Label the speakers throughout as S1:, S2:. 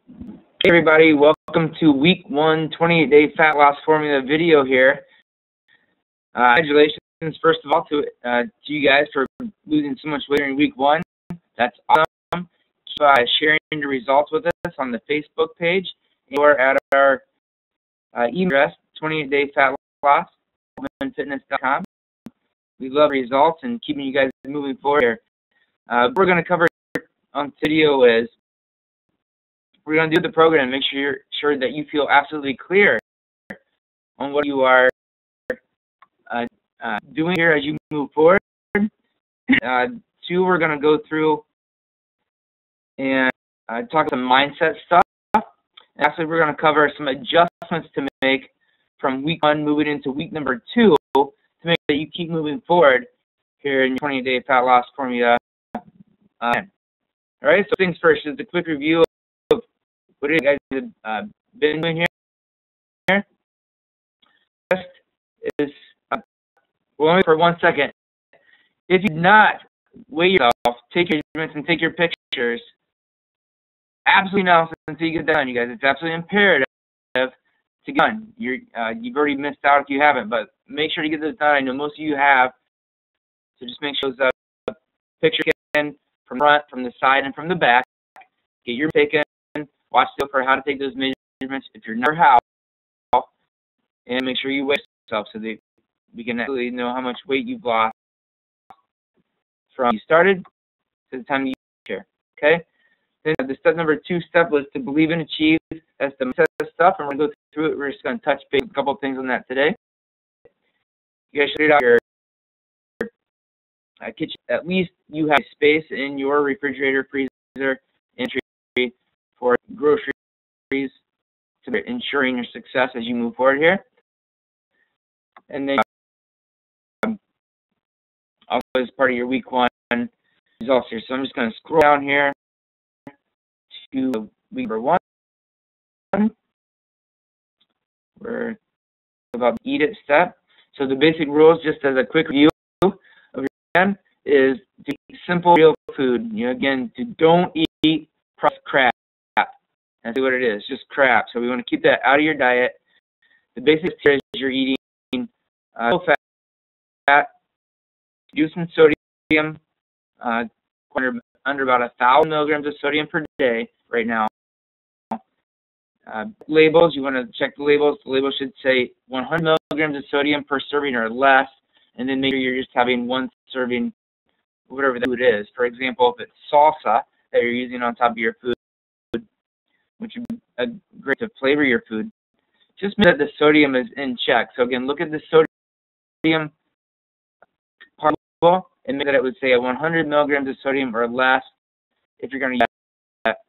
S1: Hey everybody, welcome to week 1 28-day fat loss formula video here. Congratulations, first of all, to you guys for losing so much weight during week 1. That's awesome. Keep sharing the results with us on the Facebook page or at our email address, 28dayfatloss@fitness.com. We love results and keeping you guys moving forward here. What we're going to cover on this video is we're going to do the program and make sure that you feel absolutely clear on what you are doing here as you move forward. 2, we're going to go through and talk some mindset stuff. Actually, we're going to cover some adjustments to make from week 1 moving into week number 2 to make sure that you keep moving forward here in your 20-day fat loss formula. All right, so things first, just a quick review of what you guys have been doing here. First is, well, only for 1 second. If you do not weigh yourself, take your measurements and take your pictures, absolutely now until you get done, you guys. It's absolutely imperative to get done. You've already missed out if you haven't, but make sure to get this done. I know most of you have, so just make sure those pictures taken from front, from the side, and from the back. Get your taken. Watch the for how to take those measurements if you're not how, and make sure you weigh yourself so that we can actually know how much weight you've lost from you started to the time you here. Okay. Then the step number 2 was to believe and achieve. That's the mindset stuff, and we're going to go through it. We're just going to touch base a couple of things on that today. You guys should get out your kitchen. At least you have space in your refrigerator, freezer, entry for groceries to ensuring your success as you move forward here. And then also as part of your week 1 results here. So I'm just going to scroll down here to week number 1. We're about the eat it step. So the basic rules, just as a quick review of your plan, is to eat simple, real food. Again, don't eat processed crap. That's what it is, just crap. So we want to keep that out of your diet. The basics here is you're eating low fat, reducing sodium, under about 1,000 milligrams of sodium per day right now. Labels, you want to check the labels. The label should say 100 milligrams of sodium per serving or less, and then make sure you're just having 1 serving, whatever the food is. For example, if it's salsa that you're using on top of your food, which would be great to flavor your food, just make sure that the sodium is in check. So again, look at the sodium part and make that it would say 100 milligrams of sodium or less if you're going to use that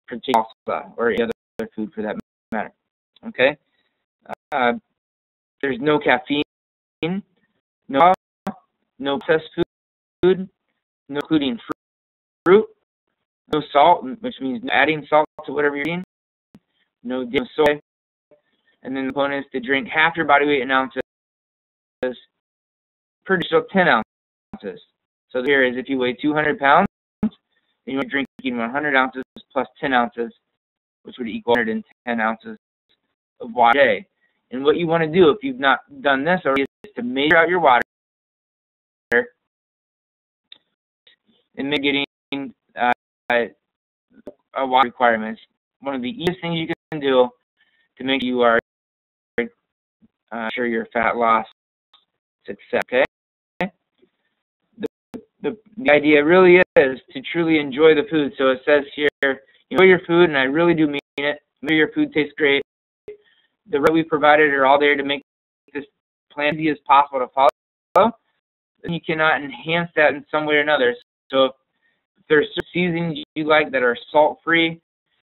S1: particular salsa or any other food for that matter. Okay? There's no caffeine, no processed food, no including fruit, no salt, which means adding salt to whatever you're eating, no soy, and then the bonus to drink half your body weight in ounces per dish, so 10 ounces. So here is if you weigh 200 pounds, then you're drinking 100 ounces plus 10 ounces, which would equal 110 ounces of water a day. And what you want to do, if you've not done this already, is to measure out your water and make getting water requirements. One of the easiest things you can do to make you are sure your fat loss success. Okay. The idea really is to truly enjoy the food. So it says here, enjoy your food, and I really do mean it. Make sure your food tastes great. The route we provided are all there to make this plan as easy as possible to follow. And you cannot enhance that in some way or another. So if there's seasonings you like that are salt-free,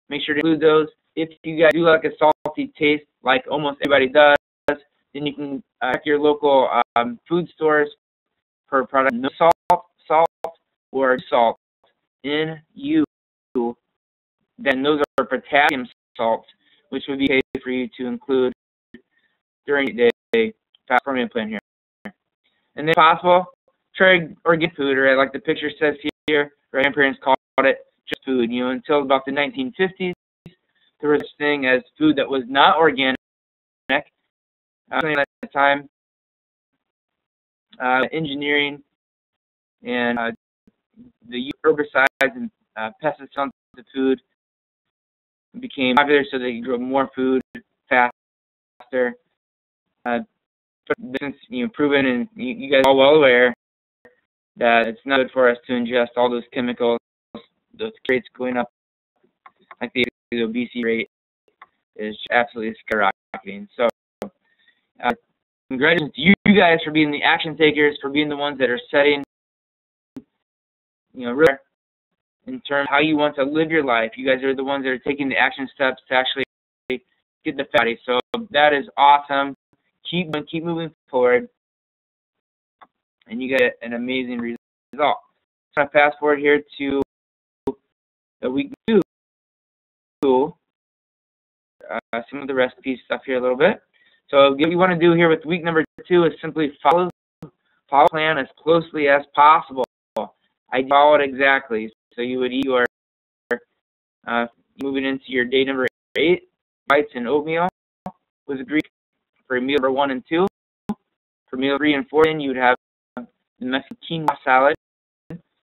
S1: make sure to include those. If you guys do like a salty taste, like almost everybody does, then you can check your local food stores for a product no salt or salt in you. Then those are potassium salts, which would be okay for you to include during the fat formula plan here. And then if possible, try organic food, or like the picture says here, our grandparents called it just food. Until about the 1950s, there was such thing as food that was not organic. At the time, engineering and the herbicides and pesticides on the food became popular so they could grow more food faster. But since proven, and you guys are all well aware that it's not good for us to ingest all those chemicals. Those rates going up, like the obesity rate is absolutely skyrocketing. So, congratulations to you guys for being the action takers, for being the ones that are setting, real in terms of how you want to live your life. You guys are the ones that are taking the action steps to actually get the fatty. So that is awesome. Keep moving forward, and you get an amazing result. So I'm going to fast forward here to the week 2. Some of the recipe stuff here a little bit. So what you want to do here with week number 2 is simply follow the plan as closely as possible. I followed exactly. So you would eat your, moving into your day number 8, whites and oatmeal was agreed for meal number 1 and 2. For meal 3 and 4, then you would have the Mexican quinoa salad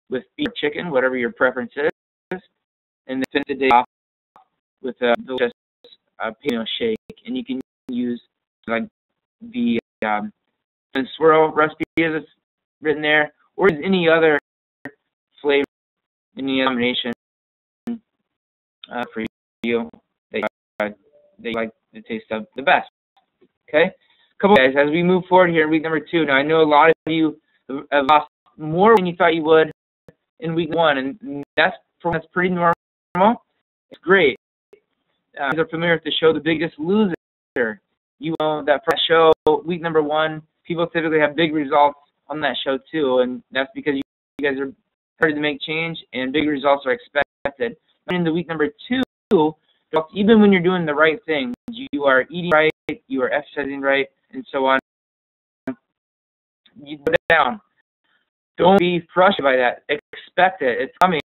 S1: with beef or chicken, whatever your preference is, and then finish the day off with a delicious paleo shake. And you can use like the swirl recipe as it's written there, or any other flavor, any combination for you that you like the taste of the best. Okay, couple guys, as we move forward here in week number 2. Now I know a lot of you have lost more than you thought you would in week 1, and that's pretty normal. It's great. You are familiar with the show The Biggest Loser. You know that for that show, week number 1, people typically have big results on that show too, and that's because you guys are ready to make change, and big results are expected. In the week number 2, even when you're doing the right things, you are eating right, you are exercising right, and so on, you go down. Don't be frustrated by that. Expect it. It's coming.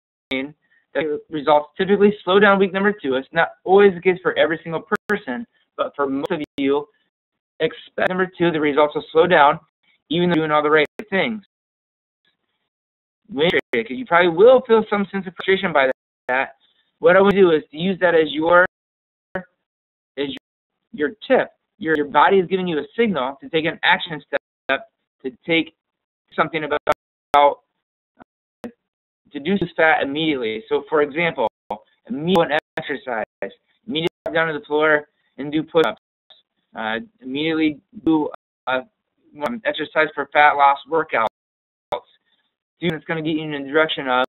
S1: The results typically slow down week number 2. It's not always the case for every single person, but for most of you, expect number 2, the results will slow down, even though you're doing all the right things. Because you probably will feel some sense of frustration by that. What I want to do is to use that as your tip. Your body is giving you a signal to take an action step, to take something about to reduce fat immediately. So, for example, immediate exercise. Immediately get down to the floor and do push-ups. Immediately do exercise for fat loss workouts. It's going to get you in the direction of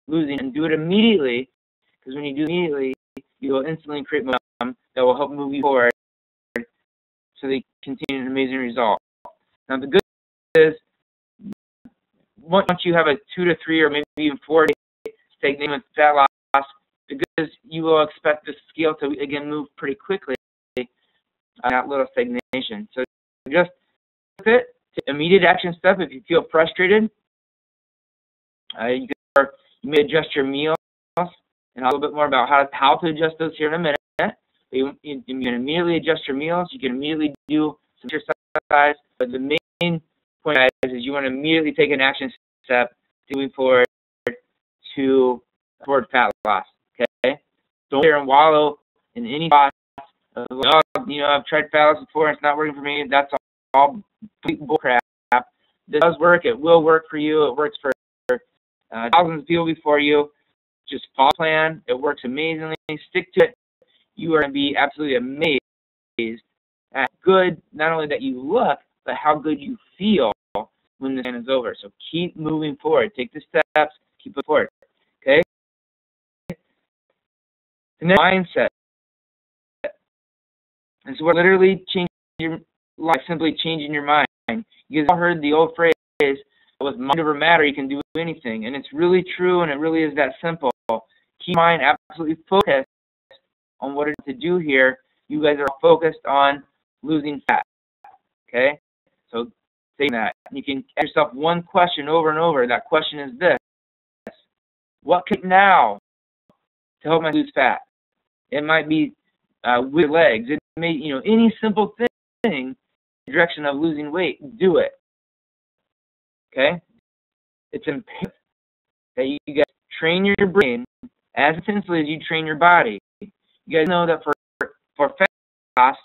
S1: losing, and do it immediately, because when you do it immediately, you will instantly create momentum that will help move you forward so they continue an amazing result. Now, the good news is, once you have a 2 to 3 or maybe even 4 day stagnation with fat loss, the good news is you will expect the scale to again move pretty quickly on that little stagnation. So just it, immediate action step. If you feel frustrated, you may adjust your meals, and a little bit more about how to adjust those here in a minute. You can immediately adjust your meals. You can immediately do some exercise. But the main point, guys, is you want to immediately take an action step moving forward toward fat loss. Okay, don't sit and wallow in any thoughts of, I've tried fat loss before, it's not working for me. That's all complete bull crap. This does work. It will work for you. It works for thousands of people before you. Just follow the plan. It works amazingly. Stick to it. You are going to be absolutely amazed at good, not only that you look, but how good you feel when the plan is over. So keep moving forward. Take the steps. Keep it forward. Okay? And then mindset. And so we're literally changing your life, simply changing your mind. You guys all heard the old phrase, with mind over matter, you can do anything. And it's really true, and it really is that simple. Keep your mind absolutely focused on what it is to do here. You guys are focused on losing fat. Okay? So saying that. You can ask yourself one question over and over. That question is this: what can I do now to help me lose fat? It might be with your legs. It may, any simple thing in the direction of losing weight, do it. Okay? It's imperative that you guys train your brain as intensely as you train your body. You guys know that for fat loss,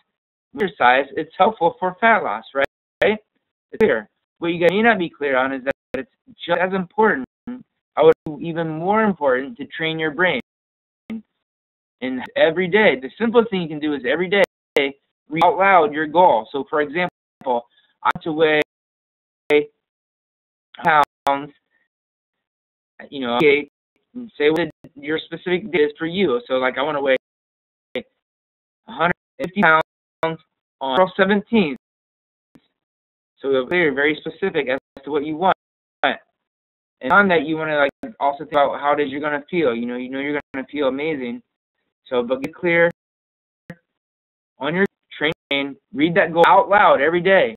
S1: exercise, it's helpful for fat loss, right? It's clear. What you guys may not be clear on is that it's just as important, I would say even more important, to train your brain. And every day, the simplest thing you can do is every day read out loud your goal. So, for example, I want to weigh pounds, okay, and say what your specific day is for you. So, like, I want to weigh 150 pounds on April 17th. So you're very specific as to what you want. And on that, you want to also think about how it is you're going to feel. You know you're going to feel amazing. So, but get clear on your training. Read that goal out loud every day,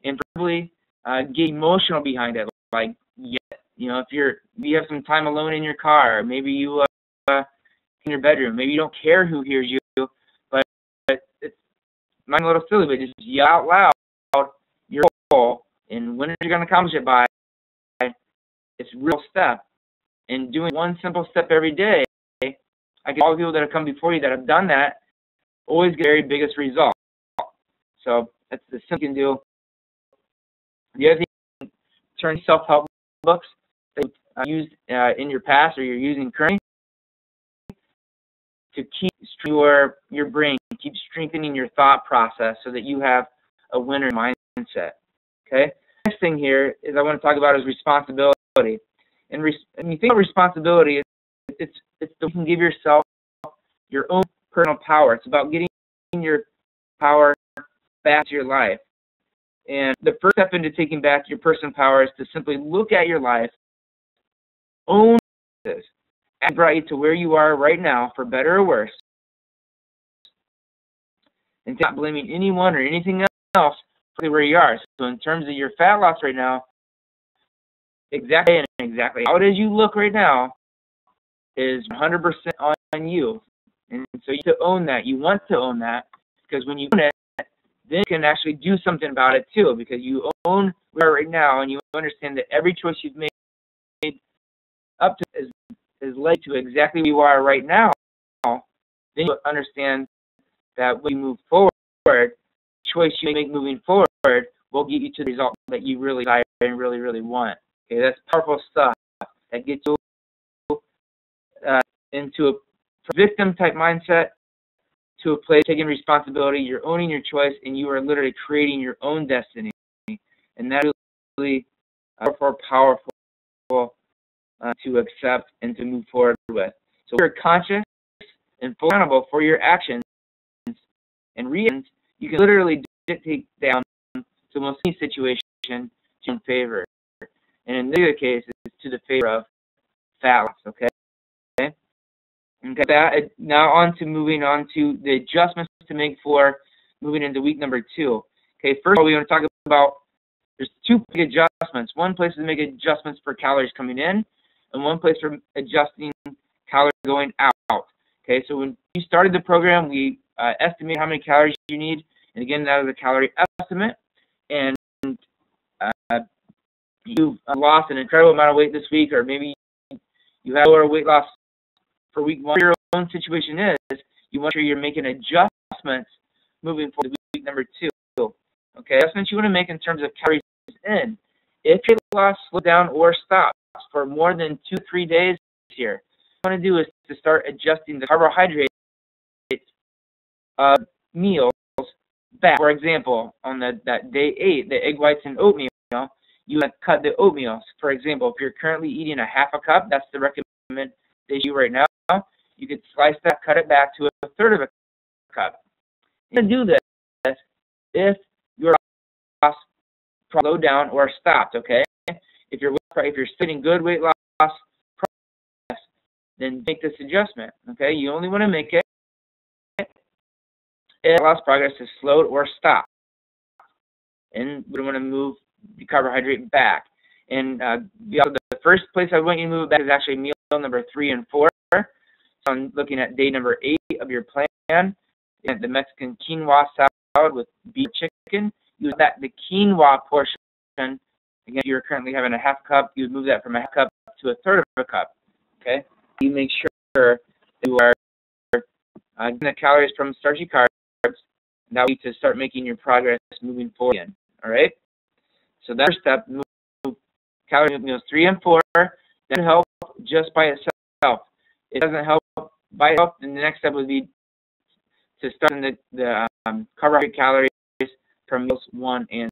S1: and probably get emotional behind it. Like, if you have some time alone in your car, maybe you in your bedroom, maybe you don't care who hears you, but it's might be a little silly, but just yell out loud your goal, and when you're going to accomplish it by. It's a real step, and doing one simple step every day. I get all the people that have come before you that have done that always get the very biggest result. So that's the simple you can do. The other thing, turn self-help books that you used in your past or you're using currently to keep your brain, keep strengthening your thought process so that you have a winner mindset. Okay. Next thing here is I want to talk about is responsibility. And when you think about responsibility, it's you can give yourself your own personal power. It's about getting your power back to your life. And the first step into taking back your personal power is to simply look at your life, own this, and brought you to where you are right now, for better or worse, and not blaming anyone or anything else for where you are. So in terms of your fat loss right now, exactly how it is you look right now is 100% on you. And so you have to own that. You want to own that, because when you own it, then you can actually do something about it too, because you own where you are right now, and you understand that every choice you've made up to is led to exactly where you are right now. Then you understand that when you move forward, the choice you make moving forward will get you to the result that you really desire and really, really want. Okay, that's powerful stuff. That gets you into a victim-type mindset, to a place taking responsibility. You're owning your choice, and you are literally creating your own destiny. And that is really powerful to accept and to move forward with. So you're conscious and accountable for your actions and reasons. You can literally dictate down to most any situation to your favor. And in this case, it's to the favor of fat loss, okay? Okay. Now moving on to the adjustments to make for moving into week number 2. Okay, first of all, we want to talk about, there's 2 big adjustments. One place is to make adjustments for calories coming in, and one place for adjusting calories going out. Okay, so when you started the program, we estimated how many calories you need, and again, that is a calorie estimate, and you've lost an incredible amount of weight this week, or maybe you have lower weight loss for week 1. Your own situation is, you want to make sure you're making adjustments moving forward to week number 2. Okay, adjustments you want to make in terms of calories in. If your loss slows down or stops for more than 2-3 days here, what you want to do is to start adjusting the carbohydrate meals back. For example, on that day 8, the egg whites and oatmeal, you want to cut the oatmeal. For example, if you're currently eating a half a cup, that's the recommendation right now. You could slice that, cut it back to a third of a cup. You can do this if your loss slowed down or stopped. Okay, if you're sitting good weight loss progress, then make this adjustment. Okay, you only want to make it if loss progress is slowed or stopped, and we want to move the carbohydrate back. And the first place I want you to move it back is actually meal number 3 and 4. on looking at day number 8 of your plan, and the Mexican quinoa salad with beef chicken. You would that the quinoa portion, again, if you're currently having a half cup, you would move that from a half cup to a third of a cup. Okay? You make sure you are getting the calories from starchy carbs. That way to start making your progress moving forward again. All right? So that first step, move calories meals 3 and 4. That doesn't help just by itself. It doesn't help by itself. Then the next step would be to start in the carbohydrate calories from meals 1 and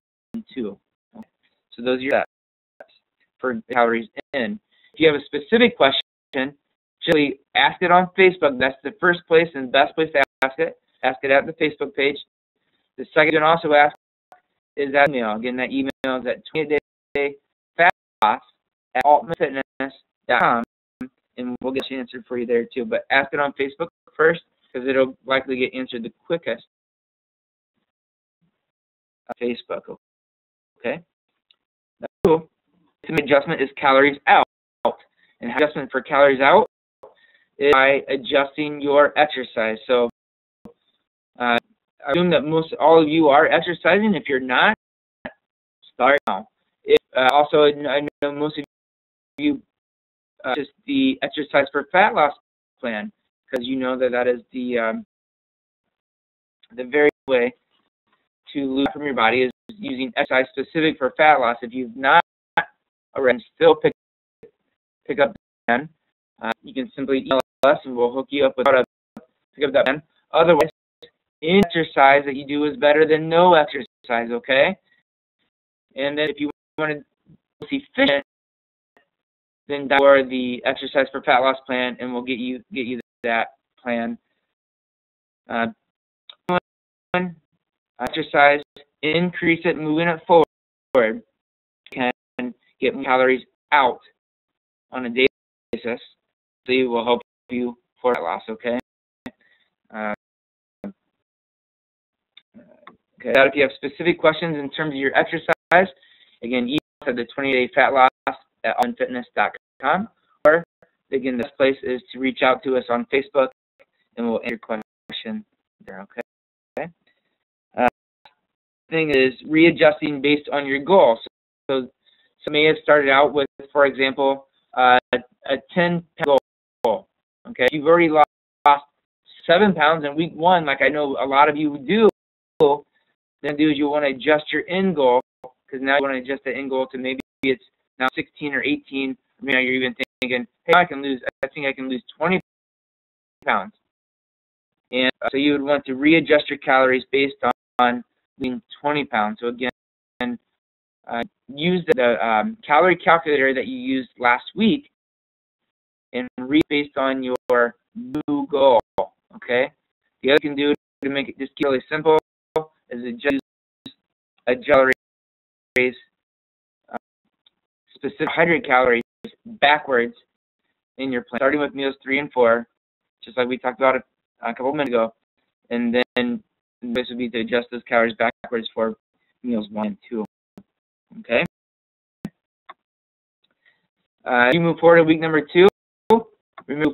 S1: 2. Okay. So those are your steps for calories in. If you have a specific question, actually ask it on Facebook. That's the first place and best place to ask it. Ask it at the Facebook page. The second you can also ask is that email. Again, that email is at 28day fat loss at ultimatefitness.com, and we'll get you answered for you there too. But ask it on Facebook first, because it'll likely get answered the quickest on Facebook. Okay. So, the adjustment is calories out, and adjustment for calories out is by adjusting your exercise. So, I assume that all of you are exercising. If you're not, start now. Also, I know most of you just the exercise for fat loss plan, because you know that is the very way to lose from your body is using exercise specific for fat loss. If you've not already, still pick up the plan. You can simply email us and we'll hook you up with how to pick up that plan. Otherwise, any exercise that you do is better than no exercise, okay? And then if you want to see efficient, then download the exercise for fat loss plan, and we'll get you that plan. Exercise, increase it, moving it forward, can get calories out on a daily basis. So it will help you for fat loss, okay? Okay. If you have specific questions in terms of your exercise, again, email us at the 20-day fat loss at ultimatefitness.com, or again, this place is to reach out to us on Facebook, and we'll answer your question there. Okay. Thing is readjusting based on your goal. So may have started out with, for example, a 10-pound goal. Okay, if you've already lost 7 pounds in week 1, like I know a lot of you do. Then you want to adjust your end goal, because now you want to adjust the end goal to maybe it's now 16 or 18. Now you're even thinking, hey, I think I can lose 20 pounds. And so you would want to readjust your calories based on losing 20 pounds. So again, use the calorie calculator that you used last week and read based on your new goal. Okay. The other thing you can do to make it just really simple is adjust calories, specific carbohydrate calories backwards in your plan, starting with meals 3 and 4, just like we talked about a couple of minutes ago, and then this would be to adjust those calories backwards for meals 1 and 2. Okay. You move forward to week number 2.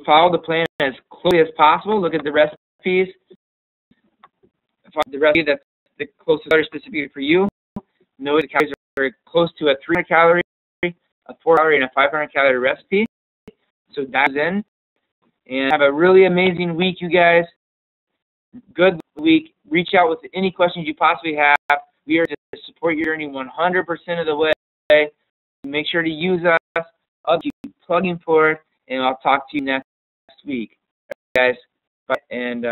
S1: Follow the plan as closely as possible. Look at the recipes. Follow the recipe that's the closest calorie specific for you. Know the calories are close to a 300 calorie, a 400 calorie, and a 500 calorie recipe. So dive in and have a really amazing week, you guys. Good week. Reach out with any questions you possibly have. We are to support your journey 100% of the way. Make sure to use us. I'll keep plugging forward, and I'll talk to you next week. All right, guys. Bye. And